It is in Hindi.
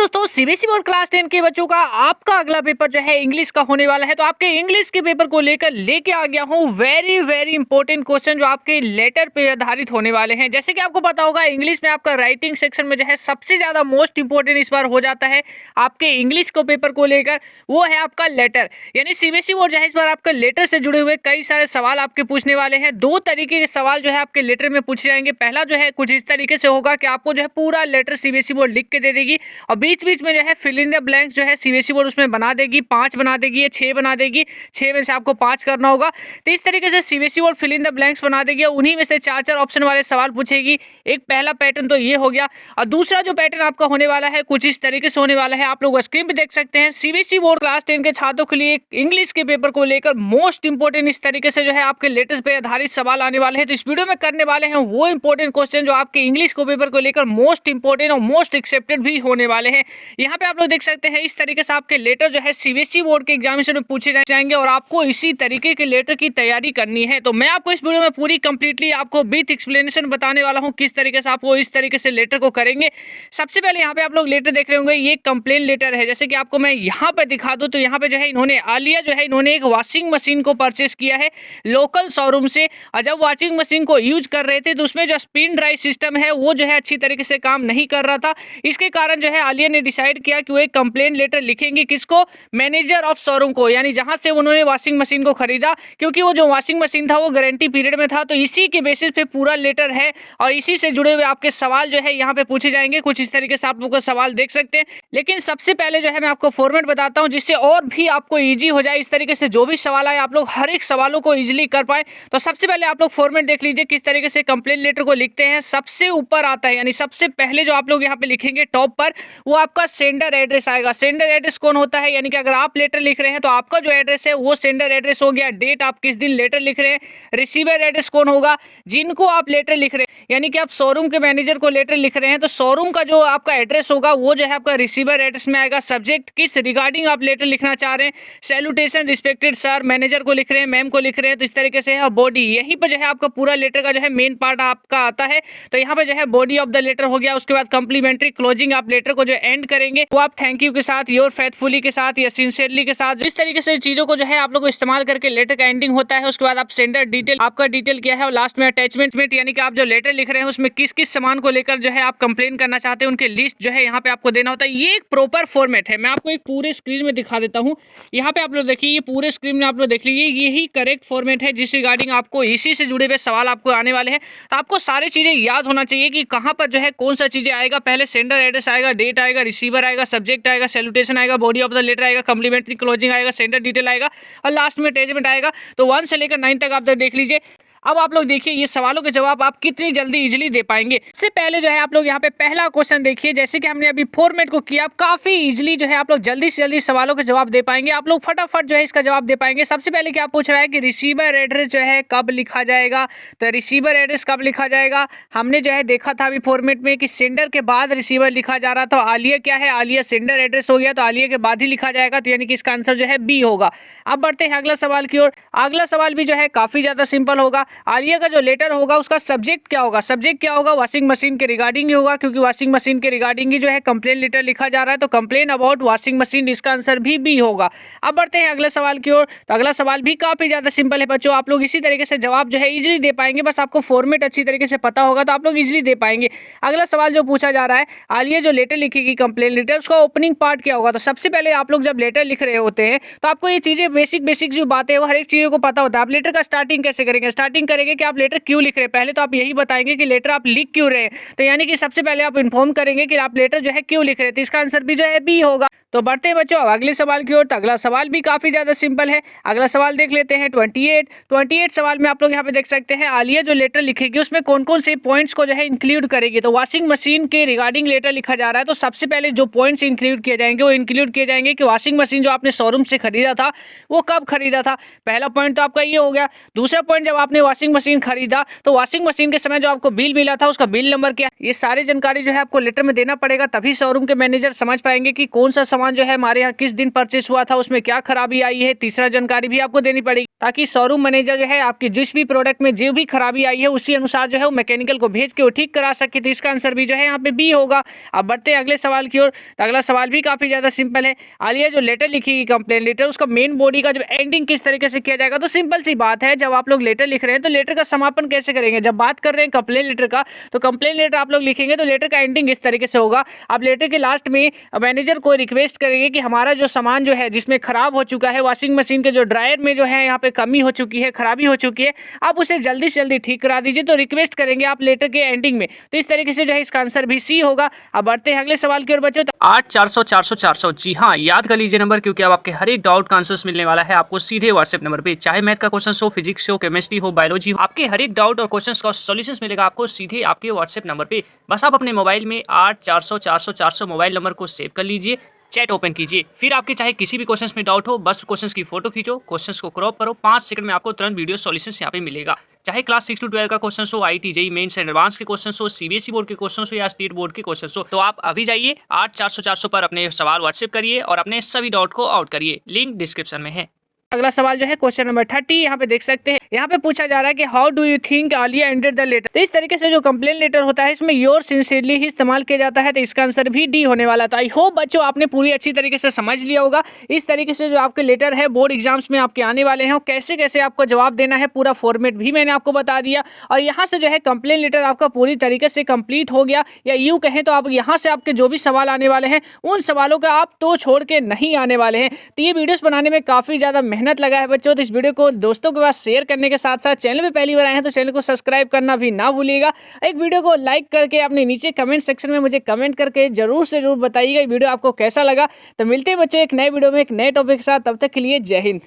दोस्तों, सीबीएसई बोर्ड क्लास 10 के बच्चों का आपका अगला पेपर जो है इंग्लिश का होने वाला है। तो आपके इंग्लिश के पेपर को लेके आ गया हूँ वेरी वेरी इंपॉर्टेंट क्वेश्चन जो आपके लेटर पे आधारित होने वाले हैं। जैसे कि आपको पता होगा, इंग्लिश में आपका राइटिंग सेक्शन में जो है सबसे ज्यादा मोस्ट इंपॉर्टेंट इस बार हो जाता है आपके इंग्लिश को पेपर को लेकर, वो है आपका लेटर। यानी सीबीएसई बोर्ड जो है इस बार आपका लेटर से जुड़े हुए कई सारे सवाल आपके पूछने वाले हैं। दो तरीके के सवाल जो है आपके लेटर में पूछे जाएंगे। पहला जो है कुछ इस तरीके से होगा कि आपको जो है पूरा लेटर सीबीएसई बोर्ड लिख के दे देगी और बीच बीच में जो है फिल इन द ब्लैंक्स जो है सीबीएसई बोर्ड उसमें बना देगी, 5 बना देगी या 6 बना देगी, 6 में से आपको 5 करना होगा। तो इस तरीके से CBSE board fill in the blanks बना देगी और उन्हीं में से 4 ऑप्शन वाले सवाल पूछेगी। एक पहला पैटर्न तो ये हो गया और दूसरा जो पैटर्न आपका होने वाला है कुछ इस तरीके से होने वाला है। आप लोग स्क्रीन पे देख सकते हैं, सीबीएसई बोर्ड क्लास 10 के छात्रों के लिए इंग्लिश के पेपर को लेकर मोस्ट इंपोर्टेंट इस तरीके से जो है आपके लेटेस्ट पे आधारित सवाल आने वाले हैं। तो इस वीडियो में करने वाले हैं वो इंपॉर्टेंट क्वेश्चन जो आपके इंग्लिश को पेपर को लेकर मोस्ट इंपोर्टेंट और मोस्ट एक्सेप्टेड भी होने वाले हैं। यहाँ पे आप लोग देख सकते हैं इस तरीके से आपके लेटर जो है सीबीएसई बोर्ड के एग्जामिनेशन में पूछे जाएंगे और आपको इसी तरीके के लेटर की तैयारी करनी है। तो मैं आपको इस वीडियो में पूरी कंप्लीटली आपको विथ एक्सप्लेनेशन बताने वाला हूँ किस तरीके से आपको इस तरीके से लेटर को करेंगे। सबसे पहले यहाँ पे आप लोग लेटर देख रहे होंगे, ये कंप्लेन लेटर है। जैसे कि आपको मैं यहाँ पे दिखा दूँ तो यहाँ पे जो है इन्होंने आलिया जो है इन्होंने एक वॉशिंग मशीन को परचेस किया है लोकल शोरूम से और जब वॉशिंग मशीन को यूज कर रहे थे तो उसमें जो स्पिन ड्राई सिस्टम है वो जो है अच्छी तरीके से काम नहीं कर रहा था। इसके कारण जो है आलिया ने डिसाइड किया कि वो एक कंप्लेंट लेटर लिखेंगे किसको, मैनेजर ऑफ शोरूम को, यानी जहां से उन्होंने वॉशिंग मशीन को खरीदा, क्योंकि वो जो वॉशिंग मशीन था वो गारंटी पीरियड में था। तो इसी के बेसिस पे पूरा लेटर है और इसी से जुड़े हुए आपके सवाल जो है यहाँ पे पूछे जाएंगे। कुछ इस तरीके से आप लोग को सवाल देख सकते हैं, लेकिन सबसे पहले जो है मैं आपको फॉर्मेट बताता हूँ जिससे और भी आपको ईजी हो जाए। इस तरीके से जो भी सवाल आए आप लोग हर एक सवालों को इजिली कर पाए। तो सबसे पहले आप लोग फॉर्मेट देख लीजिए किस तरीके से कंप्लेंट लेटर को लिखते हैं। सबसे ऊपर आता है, यानी सबसे पहले जो आप लोग यहाँ पे लिखेंगे टॉप पर, वो आपका सेंडर एड्रेस आएगा। सेंडर एड्रेस कौन होता है, यानी कि अगर आप लेटर लिख रहे हैं तो आपका जो एड्रेस है वो सेंडर एड्रेस हो गया। डेट आप किस दिन लेटर लिख रहे हैं। रिसीवर एड्रेस कौन होगा, जिनको आप लेटर लिख रहे हैं, यानी कि आप शोरूम के मैनेजर को लेटर लिख रहे हैं तो शोरूम का जो आपका एड्रेस होगा वो जो है आपका रिसीवर एड्रेस में आएगा। सब्जेक्ट किस रिगार्डिंग आप लेटर लिखना चाह रहे हैं, सैल्यूटेशन रिस्पेक्टेड सर, मैनेजर को लिख रहे हैं, मैम को लिख रहे हैं, तो इस तरीके से है। बॉडी, यहीं पर जो है आपका पूरा लेटर का जो है मेन पार्ट आपका आता है। तो यहाँ पे जो है बॉडी ऑफ द लेटर हो गया। उसके बाद कंप्लीमेंट्री क्लोजिंग, आप लेटर को जो एंड करेंगे वो आप थैंक यू के साथ, योर फेथफुली के साथ या सिंसियरली के साथ, इस तरीके से चीजों को जो है आप लोग को इस्तेमाल करके लेटर का एंडिंग होता है। उसके बाद आप सेंडर डिटेल, आपका डिटेल क्या है, और लास्ट में अटैचमेंट, यानी कि आप जो लेटर लिख रहे हैं उसमें किस किस सामान को लेकर जो है आप कंप्लेन करना चाहते हैं उनके लिस्ट जो है यहाँ पे आपको देना होता है। ये एक प्रॉपर फॉर्मेट है। मैं आपको एक पूरे स्क्रीन में दिखा देता हूँ। यहाँ पे आप लोग देखिए, ये पूरे स्क्रीन में आप लोग देख लीजिए, यही करेक्ट फॉर्मेट है जिस रिगार्डिंग आपको इसी से जुड़े हुए सवाल आपको आने वाले हैं। तो आपको सारी चीजें याद होना चाहिए कि कहाँ पर जो है कौन सा चीजें आएगा। पहले सेंडर एड्रेस आएगा, डेट आएगा, रिसीवर आएगा, सब्जेक्ट आएगा, सैल्यूटेशन आएगा, बॉडी ऑफ द लेटर आएगा, कंप्लीमेंट्री क्लोजिंग आएगा, सेंडर डिटेल आएगा और लास्ट में अटैचमेंट आएगा। तो 1 से लेकर 9 तक आप देख लीजिए। अब आप लोग देखिए ये सवालों के जवाब आप कितनी जल्दी इजीली दे पाएंगे। इससे पहले जो है आप लोग यहाँ पे पहला क्वेश्चन देखिए, जैसे कि हमने अभी फॉर्मेट को किया, काफी इजीली जो है आप लोग जल्दी से जल्दी सवालों के जवाब दे पाएंगे। आप लोग फटाफट जो है इसका जवाब दे पाएंगे। सबसे पहले क्या पूछ रहा है कि रिसीवर एड्रेस जो है कब लिखा जाएगा। तो रिसीवर एड्रेस कब लिखा जाएगा, हमने जो है देखा था अभी फॉर्मेट में कि सेंडर के बाद रिसीवर लिखा जा रहा था। आलिया क्या है, आलिया सेंडर एड्रेस हो गया तो आलिया के बाद ही लिखा जाएगा। तो यानी कि इसका आंसर जो है बी होगा। अब बढ़ते हैं अगला सवाल की ओर। अगला सवाल भी जो है काफी ज्यादा सिंपल होगा। आलिया का जो लेटर होगा उसका सब्जेक्ट क्या होगा, सब्जेक्ट क्या होगा, वॉशिंग मशीन के रिगार्डिंग ही होगा, क्योंकि वॉशिंग मशीन के रिगार्डिंग ही जो है कंप्लेन लेटर लिखा जा रहा है। तो कंप्लेन अबाउट वॉशिंग मशीन, इसका आंसर भी बी होगा। अब बढ़ते हैं अगले सवाल की ओर। तो अगला सवाल भी काफी ज्यादा सिंपल है बच्चों, आप लोग इसी तरीके से जवाब जो है इजीली दे पाएंगे। बस आपको फॉर्मेट अच्छी तरीके से पता होगा तो आप लोग इजीली दे पाएंगे। अगला सवाल जो पूछा जा रहा है, आलिया जो लेटर लिखेगी कंप्लेन लेटर, उसका ओपनिंग पार्ट क्या होगा। तो सबसे पहले आप लोग जब लेटर लिख रहे होते हैं तो आपको ये चीजें बेसिक जो बातें वो हर एक चीजों को पता होता है। आप लेटर का स्टार्टिंग कैसे करेंगे, स्टार्टिंग करेंगे कि आप लेटर क्यों लिख रहे हैं, पहले तो आप यही बताएंगे कि लेटर आप लिख क्यों रहे हैं। तो यानी कि सबसे पहले आप इन्फॉर्म करेंगे कि आप लेटर जो है क्यों लिख रहे हैं। तो इसका आंसर भी जो है बी होगा। तो बढ़ते हैं बच्चों अब अगले सवाल की ओर। तो अगला सवाल भी काफी ज्यादा सिंपल है। अगला सवाल देख लेते हैं 28 सवाल में आप लोग यहाँ पे देख सकते हैं, आलिया जो लेटर लिखेगी उसमें कौन कौन से पॉइंट्स को जो है इंक्लूड करेगी। तो वॉशिंग मशीन के रिगार्डिंग लेटर लिखा जा रहा है। तो सबसे पहले जो पॉइंट्स इंक्लूड किए जाएंगे वो इंक्लूड किए जाएंगे कि वॉशिंग मशीन जो आपने शोरूम से खरीदा था वो कब खरीदा था। पहला पॉइंट तो आपका ये हो गया। दूसरा पॉइंट, जब आपने वॉशिंग मशीन खरीदा तो वॉशिंग मशीन के समय जो आपको बिल मिला था उसका बिल नंबर क्या, ये सारी जानकारी जो है आपको लेटर में देना पड़ेगा, तभी शोरूम के मैनेजर समझ पाएंगे कि कौन सा सामान जो है हमारे यहाँ किस दिन परचेस हुआ था, उसमें क्या खराबी आई है, तीसरा जानकारी भी आपको देनी पड़ेगी, ताकि शोरूम मैनेजर जो है आपकी जिस भी प्रोडक्ट में जो भी खराबी आई है उसी अनुसार जो है वो मैकेनिकल को भेज के वो ठीक करा सके। तो इसका आंसर भी जो है यहाँ पे बी होगा। अब बढ़ते हैं अगले सवाल की ओर। तो अगला सवाल भी काफी ज्यादा सिंपल है। आलिया जो लेटर लिखी कंप्लेन लेटर, उसका मेन बॉडी का जो एंडिंग किस तरीके से किया जाएगा। तो सिंपल सी बात है, जब आप लोग लेटर लिख रहे हैं तो लेटर का समापन कैसे करेंगे। जब बात कर रहे हैं कंप्लेन लेटर का, तो कंप्लेन लेटर आप लोग लिखेंगे तो लेटर का एंडिंग इस तरीके से होगा। आप लेटर के लास्ट में मैनेजर को रिक्वेस्ट करेंगे कि हमारा जो सामान जो है जिसमें खराब हो चुका है, वॉशिंग मशीन के जो ड्रायर में जो है यहाँ पे कमी हो चुकी है, खराबी हो चुकी है, आप उसे जल्दी से जल्दी ठीक करा दीजिए। तो रिक्वेस्ट करेंगे आप लेटर के एंडिंग में। तो इस तरीके से जो है इसका आंसर भी सी होगा। अब बढ़ते हैं अगले सवाल की ओर बच्चों। 8400 जी हाँ, याद कर लीजिए नंबर, क्योंकि अब आपके हर एक डाउट का आंसर्स मिलने वाला है आपको सीधे व्हाट्सएप नंबर पे। चाहे मैथ का क्वेश्चन हो, फिजिक्स हो, केमिस्ट्री हो, बायोलॉजी हो, आपके हर एक डाउट और क्वेश्चन का सॉल्यूशंस मिलेगा आपको सीधे आपके व्हाट्सएप नंबर पे। बस आप अपने मोबाइल में 8400 मोबाइल नंबर को सेव कर लीजिए, चैट ओपन कीजिए, फिर आपके चाहे किसी भी क्वेश्चंस में डाउट हो, बस क्वेश्चंस की फोटो खींचो, क्वेश्चंस को क्रॉप करो, 5 सेकंड में आपको तुरंत वीडियो सॉल्यूशंस यहाँ पे मिलेगा। चाहे क्लास 6 to 12 का क्वेश्चन हो, आईटी जेईई मेंस एडवांस के क्वेश्चन हो, सीबीएसई बोर्ड के क्वेश्चन हो या स्टेट बोर्ड के क्वेश्चन हो, तो आप अभी जाइए 8400 पर अपने सवाल व्हाट्सएप करिए और अपने सभी डाउट को आउट करिए। लिंक डिस्क्रिप्शन में है। अगला सवाल जो है क्वेश्चन नंबर 30, यहाँ पे देख सकते हैं। यहाँ पे पूछा जा रहा है कि how do you think Alia ended the letter. तो इस तरीके से जो कंप्लेन लेटर होता है इसमें योर सिंसियरली ही इस्तेमाल किया जाता है। तो इसका आंसर भी डी होने वाला था। आई होप बच्चों आपने पूरी अच्छी तरीके से समझ लिया होगा। इस तरीके से जो आपके लेटर है बोर्ड एग्जाम्स में आपके आने वाले हैं, कैसे कैसे आपको जवाब देना है, पूरा फॉर्मेट भी मैंने आपको बता दिया। और यहाँ से जो है कंप्लेन लेटर आपका पूरी तरीके से कंप्लीट हो गया, या यूँ कहें तो आप यहाँ से आपके जो भी सवाल आने वाले हैं उन सवालों का आप तो छोड़ के नहीं आने वाले हैं। तो ये वीडियोस बनाने में काफ़ी ज़्यादा मेहनत लगा है बच्चों। इस वीडियो को दोस्तों के पास शेयर करने के साथ साथ चैनल पे पहली बार आए हैं तो चैनल को सब्सक्राइब करना भी ना भूलिएगा। एक वीडियो को लाइक करके अपने नीचे कमेंट सेक्शन में मुझे कमेंट करके जरूर से जरूर बताइएगा वीडियो आपको कैसा लगा। तो मिलते हैं बच्चों एक नए वीडियो में एक नए टॉपिक के साथ, तब तक के लिए जय हिंद।